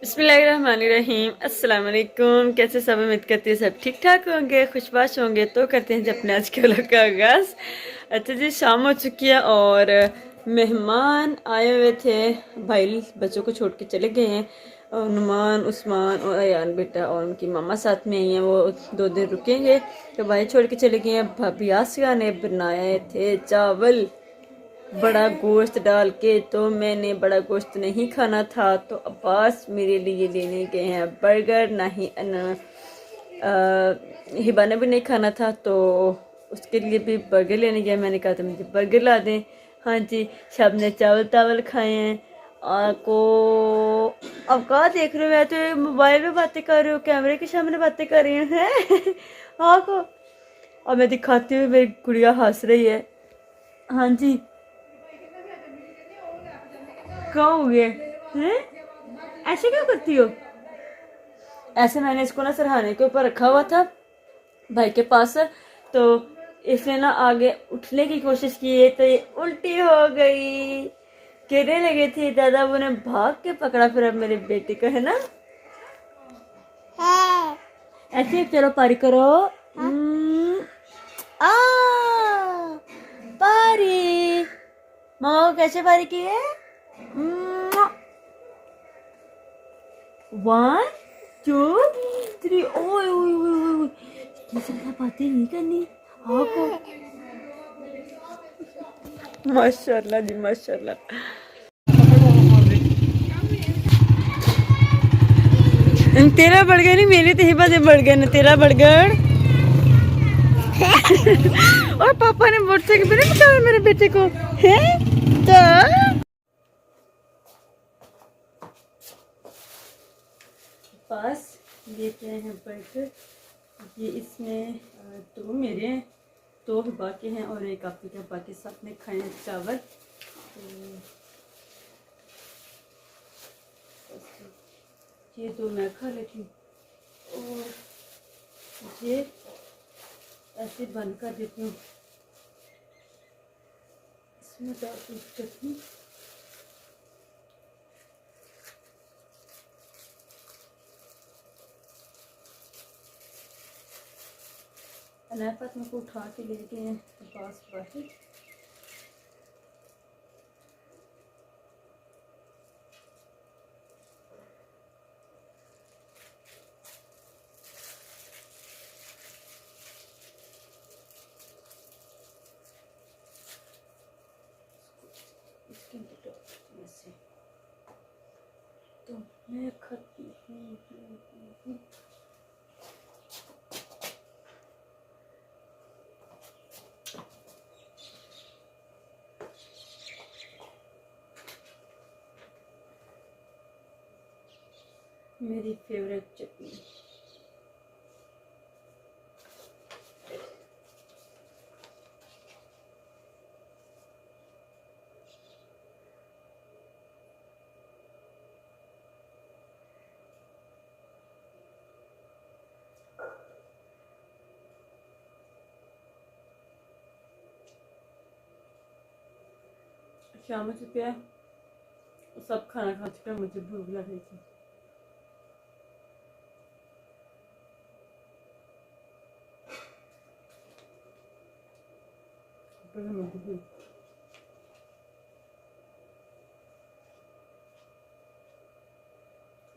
बिस्मिल्लाहिर्रहमानिर्रहीम अस्सलाम वालेकुम। कैसे सब, उम्मीद करती है सब ठीक ठाक होंगे, खुशबाश होंगे। तो करते हैं जब अपने आज के व्लॉग का आगाज़। अच्छा जी, शाम हो चुकी है और मेहमान आए हुए थे। भाई बच्चों को छोड़ के चले गए हैं, और नुमान, उस्मान और अयान बेटा और उनकी मामा साथ में आई हैं। वो 2 दिन रुकेंगे, तो भाई छोड़ के चले गए हैं। भाभी आसिया ने बनाए थे चावल बड़ा गोश्त डाल के, तो मैंने बड़ा गोश्त नहीं खाना था, तो अब्बास मेरे लिए लेने गए हैं बर्गर। ना ही हिबा ने भी नहीं खाना था, तो उसके लिए भी बर्गर लेने गया। मैंने कहा था मुझे बर्गर ला दें। हाँ जी, सब ने चावल तावल खाए हैं। आपको अब कहाँ देख रहे हो? मैं तो मोबाइल में बातें कर रही हूँ, कैमरे के सामने बातें कर रही हूँ हैं। हाँ को और मैं दिखाती हूँ, मेरी गुड़िया हंस रही है। हाँ जी, कहाँ हो गए हैं? ऐसे क्यों करती हो? ऐसे मैंने इसको ना सरहाने के ऊपर रखा हुआ था भाई के पास, तो इसने ना आगे उठने की कोशिश की, तो ये उल्टी हो गई। गिरने लगी थी, दादा वो ने भाग के पकड़ा। फिर अब मेरे बेटे को है ना, ऐसे चलो पारी करो। आ पारी, मामा को कैसे पारी की है? 1 2 3। ओए ओए ओए ओए, ये सब बातें नहीं करनी आपको। माशाल्लाह जी माशाल्लाह। तेरा बर्गर नहीं, मेरी तो हिबा से बर्गर ना तेरा बर्गर। और पापा ने मोटरसाइकिल पे नहीं बिठाया मेरे बेटे को है। तो पास लेते हैं बर्गर। ये इसमें 2 मेरे हैं, 2 हिबा के हैं और एक आपके के। बाकी साथ में खाए हैं चावल। तो ये 2 मैं खा लेती हूँ, और ये ऐसे बंद कर देती हूँ। इसमें डालती हूँ चटनी। अनाफत मेरे को उठा के ले गए हैं पास बाहर। इसके अंदर डालती हूँ ऐसे, तो मैं खाती हूँ। मेरी फेवरेट चटनी। शाम से क्या सब खाना खा चुका, मुझे भूख लग रही थी।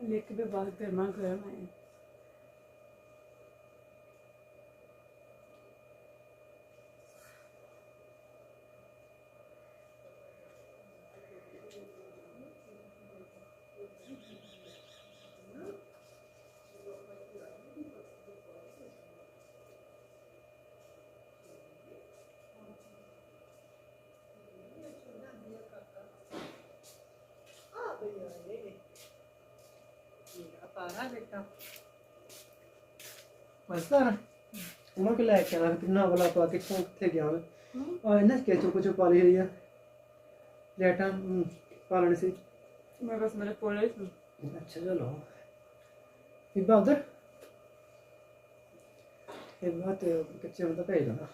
लेके भी बहुत गर्मा गर्म है। बेटा Masar, uma que leque, ela não vai lá para que são que tem agora. और ना क्या चुप चुप पाली है ये लेटा पालने से मेरे पास मेरे पोले। अच्छा चलो एक बार उधर एक बात कच्चे में तो भेज दो ना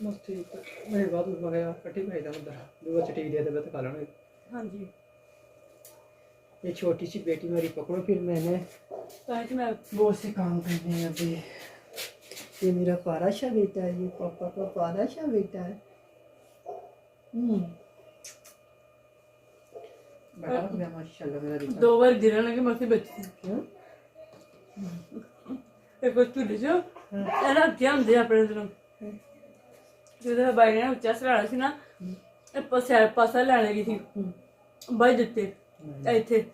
बस ठीक है मेरी बात वगैरह कटी भेज दो उधर दो चटी दिया तो खा लेना। हाँ जी, ये छोटी सी बेटी मेरी पकड़ो, फिर मैंने तो मैं बहुत से काम करने हैं अभी। ये मेरा प्यारा सा बेटा है, ये पापा का प्यारा सा बेटा है। बड़ा हो गया माशाल्लाह मेरा बेटा। 2 बार गिरने लगे मसी बच्ची क्यों? एक कुछ झूले जो एना क्या ਹੁੰਦੇ ਆ ਆਪਣੇ ਨੂੰ ਜਿਹਦਾ ਬਾਈ ਨੇ ਉੱਚਾ ਸਰਾਣਾ ਸੀ ਨਾ ਇਹ ਪਾਸਾ ਲੈਣ ਗਈ ਸੀ ਬਾਈ ਦਿੱਤੇ ਇੱਥੇ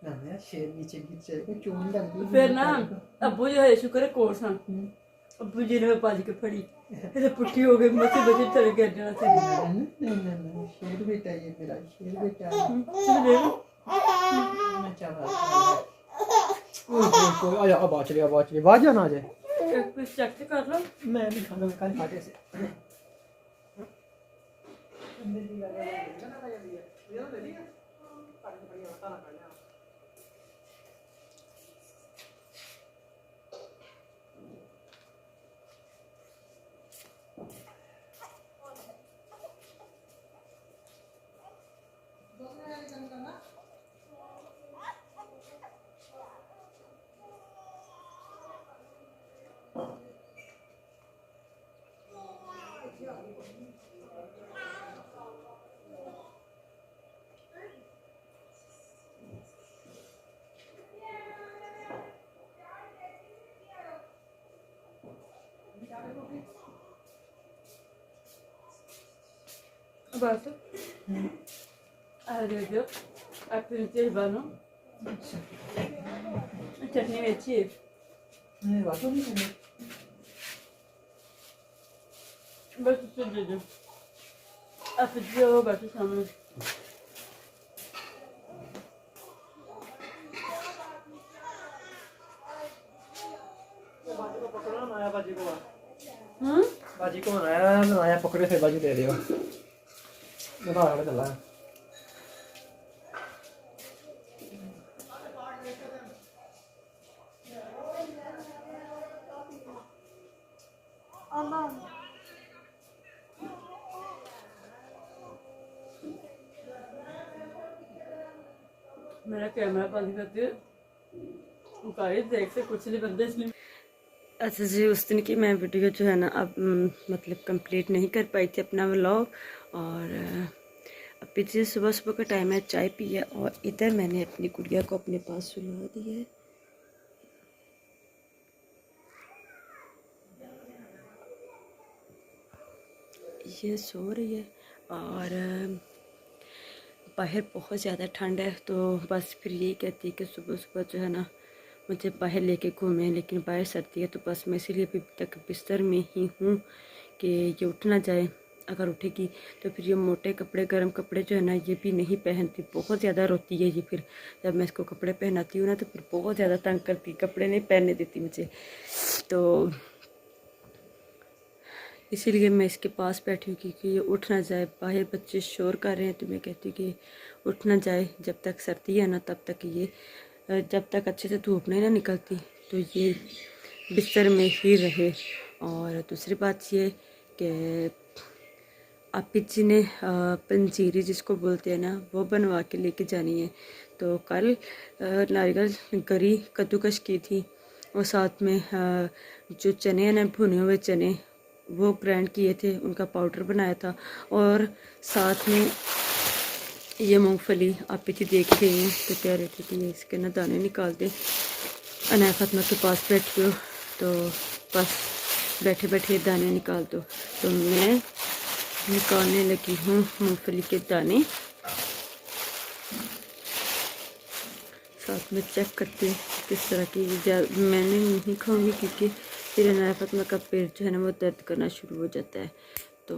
ना मैं शेर नीचे गिर जाएगा, चोट लग गई ਫਿਰ ਨਾ ਅੱਬੂ ਜੀ ਹੋਏ ਸ਼ੁਕਰ ਹੈ ਕੋਲ ਸਨ ਅੱਬੂ ਜੀ ਨੇ ਭੱਜ ਕੇ ਫੜੀ ਇਹ ਪੁੱਠੀ ਹੋ ਗਈ ਮਸੀ ਬੱਚੇ ਚਲੇ ਗਏ ਜਾਣਾ ਸੀ नहीं, शेर बेटा ये मेरा शेर बेटा है। ਤੁਸੀਂ ਦੇਖੋ मैं चावल कोई आया, अब आ चले बाज जाना आ जाए। ਇੱਕ ਪੀਸ ਚੈੱਕ ਕਰ ਲਓ मैं नहीं खाना, मैं कल खाते से बस आ दे दो आप फिर तेल बनो चटनी में अच्छी है मैं बातों नहीं करना। बस उससे दे दो आप जो बस सामने बाजी को पकड़ो ना, आया बाजी को बाजी को बनाया पकड़े फिर बाजी दे दियो। बता रहा चला मेरा कैमरा बंद कर दिया गाइस देखते कुछ नहीं बनता इसलिए अच्छा जी उस दिन की मैं वीडियो जो है ना अब मतलब कंप्लीट नहीं कर पाई थी अपना व्लॉग और अभी जी सुबह सुबह का टाइम है चाय पी है और इधर मैंने अपनी गुड़िया को अपने पास सुला दिया है ये सो रही है और बाहर बहुत ज़्यादा ठंड है तो बस फिर यही कहती है कि सुबह सुबह जो है ना मुझे बाहर लेके घूमें, लेकिन बाहर सर्दी है तो बस मैं इसीलिए अभी तक बिस्तर में ही हूँ कि ये उठ ना जाए। अगर उठेगी तो फिर ये मोटे कपड़े गर्म कपड़े जो है ना ये भी नहीं पहनती, बहुत ज़्यादा रोती है ये। फिर जब मैं इसको कपड़े पहनाती हूँ ना तो फिर बहुत ज़्यादा तंग करती, कपड़े नहीं पहनने देती मुझे। तो इसीलिए मैं इसके पास बैठी हूँ क्योंकि ये उठ ना जाए। बाहर बच्चे शोर कर रहे हैं तो मैं कहती हूँ कि उठ ना जाए, जब तक सर्दी है ना तब तक ये, जब तक अच्छे से धूप नहीं ना निकलती तो ये बिस्तर में ही रहे। और दूसरी बात ये कि आपी जी ने पंजीरी जिसको बोलते हैं ना वो बनवा के लेके जानी है। तो कल नारियल गरी कद्दूकश की थी और साथ में जो चने हैं ना भुने हुए चने वो ग्राइंड किए थे, उनका पाउडर बनाया था। और साथ में ये मूंगफली आप पीछे देख रही हैं तो कह रहे थे कि ये इसके ना दाने निकाल दें। अनाया फातिमा के पास बैठी हो तो बस बैठे बैठे दाने निकाल दो। तो मैं निकालने लगी हूँ मूंगफली के दाने, साथ में चेक करते हैं किस तरह की। मैंने नहीं खाऊंगी क्योंकि फिर अनाया फातिमा का पेट जो है ना वो दर्द करना शुरू हो जाता है। तो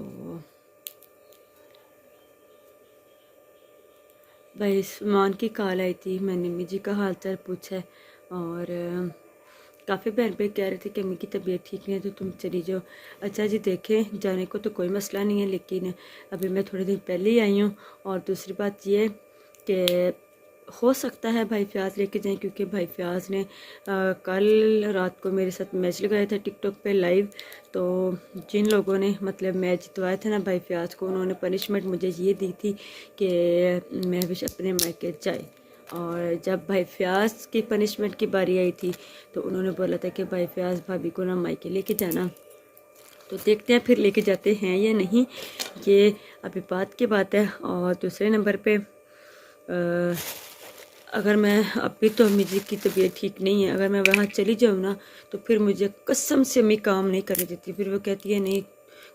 भाई सुमान की कॉल आई थी, मैंने अम्मी जी का हाल चाल पूछा है और काफ़ी बहन भाई कह रहे थे कि अम्मी की तबीयत ठीक नहीं है तो तुम चली जाओ। अच्छा जी देखें, जाने को तो कोई मसला नहीं है लेकिन अभी मैं थोड़े दिन पहले ही आई हूँ। और दूसरी बात ये कि हो सकता है भाई फ्याज लेके जाएं क्योंकि भाई फ्याज ने कल रात को मेरे साथ मैच लगाया था टिकटॉक पे लाइव। तो जिन लोगों ने मतलब मैच जितवाया था ना भाई फ्याज को, उन्होंने पनिशमेंट मुझे ये दी थी कि मैं भी अपने मायके जाए। और जब भाई फयाज की पनिशमेंट की बारी आई थी तो उन्होंने बोला था कि भाई फयाज भाभी को ना मायके लेके जाना। तो देखते हैं फिर लेके जाते हैं या नहीं, ये अभी बात की बात है। और दूसरे नंबर पे अगर मैं अभी तो अम्मी की तबीयत ठीक नहीं है, अगर मैं वहाँ चली जाऊँ ना तो फिर मुझे कसम से अम्मी काम नहीं करने देती। फिर वो कहती है नहीं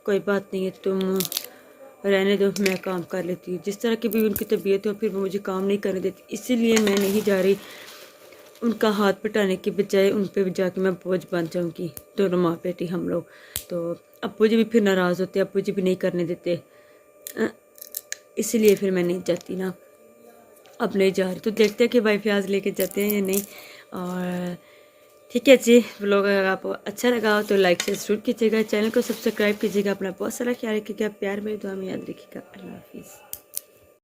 कोई बात नहीं है, तुम रहने दो, मैं काम कर लेती हूँ। जिस तरह की भी उनकी तबीयत हो फिर वो मुझे काम नहीं करने देती, इसीलिए मैं नहीं जा रही। उनका हाथ पटाने की बजाय उन पर जाके मैं बोझ बन जाऊँगी। दोनों माँ बेटी हम लोग। तो अब्बू जी भी फिर नाराज़ होते, अब्बू जी भी नहीं करने देते, इसलिए फिर मैं नहीं जाती ना, अब नहीं जा रही। तो देखते हैं कि भाई फयाज लेके जाते हैं या नहीं। और ठीक है जी, व्लॉग अगर आपको अच्छा लगा हो तो लाइक से ज़रूर कीजिएगा, चैनल को सब्सक्राइब कीजिएगा, अपना बहुत सारा ख्याल रखिएगा, प्यार में दुआ में याद रखिएगा। अल्लाह हाफिज़।